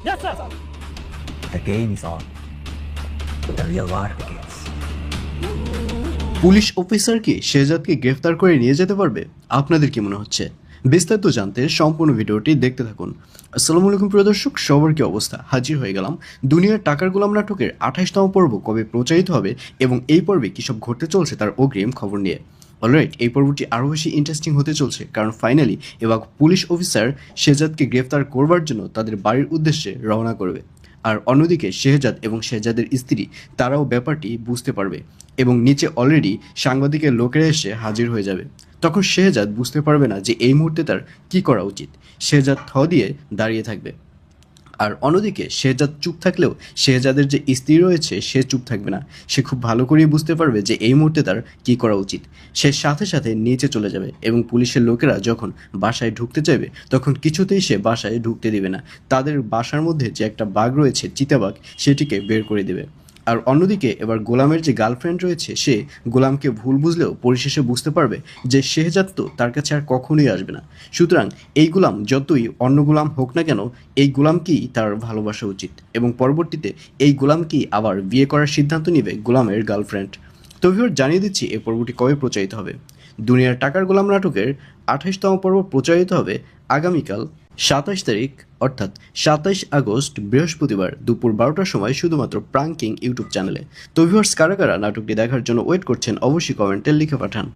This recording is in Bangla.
Yes, sir. The game is on. The real war begins. Police officer কি শেহজাদকে গ্রেফতার করে নিয়ে যেতে পারবে? আপনাদের কি মনে হচ্ছে? বিস্তারিত জানতে সম্পূর্ণ ভিডিওটি দেখতে থাকুন। আসসালামু আলাইকুম প্রিয় দর্শক, সবার কি অবস্থা? হাজির হয়ে গেলাম দুনিয়ার টাকার গোলাম নাটকের 28তম পর্ব কবে প্রচারিত হবে এবং এই পর্বে কী সব ঘটতে চলছে তার অগ্রিম খবর নিয়ে। অলরাইট, এই পর্বটি আরও বেশি ইন্টারেস্টিং হতে চলছে, কারণ ফাইনালি এবার পুলিশ অফিসার শেহজাদকে গ্রেফতার করবার জন্য তাদের বাড়ির উদ্দেশ্যে রওনা করবে। আর অন্যদিকে শেহজাদ এবং শেহজাদের স্ত্রী তারাও ব্যাপারটি বুঝতে পারবে এবং নিচে অলরেডি সাংবাদিকের লোকেরা এসে হাজির হয়ে যাবে। তখন শেহজাদ বুঝতে পারবে না যে এই মুহূর্তে তার কী করা উচিত। শেহজাদ থ দিয়ে দাঁড়িয়ে থাকবে। আর অন্যদিকে শেহজাদ চুপ থাকলেও শেহজাদের যে স্ত্রী রয়েছে সে চুপ থাকবে না। সে খুব ভালো করেই বুঝতে পারবে যে এই মুহূর্তে তার কী করা উচিত। সে সাথে সাথে নিচে চলে যাবে এবং পুলিশের লোকেরা যখন বাসায় ঢুকতে চাইবে তখন কিছুতেই সে বাসায় ঢুকতে দেবে না। তাদের বাসার মধ্যে যে একটা বাঘ রয়েছে, চিতাবাঘ, সেটিকে বের করে দেবে। আর অন্যদিকে এবার গোলামের যে গার্লফ্রেন্ড রয়েছে সে গোলামকে ভুল বুঝলেও পরিশেষে বুঝতে পারবে যে শেহজাদ তো তার কাছে আর কখনোই আসবে না। সুতরাং এই গোলাম যতই অন্য গোলাম হোক না কেন, এই গোলামকেই তার ভালোবাসা উচিত এবং পরবর্তীতে এই গোলামকেই আবার বিয়ে করার সিদ্ধান্ত নেবে গোলামের গার্লফ্রেন্ড। তো ভিউয়ার, জানিয়ে দিচ্ছি এই পর্বটি কবে প্রচারিত হবে। দুনিয়ার টাকার গোলাম নাটকের 28তম পর্ব প্রচারিত হবে আগামীকাল 27 তারিখ, অর্থাৎ 27 আগস্ট বৃহস্পতিবার দুপুর 12টার সময় শুধুমাত্র প্রাঙ্কিং ইউটিউব চ্যানেলে। তো ভিউয়ার্স, কারা কারা নাটকটি দেখার জন্য ওয়েট করছেন অবশ্যই কমেন্টে লিখে পাঠান।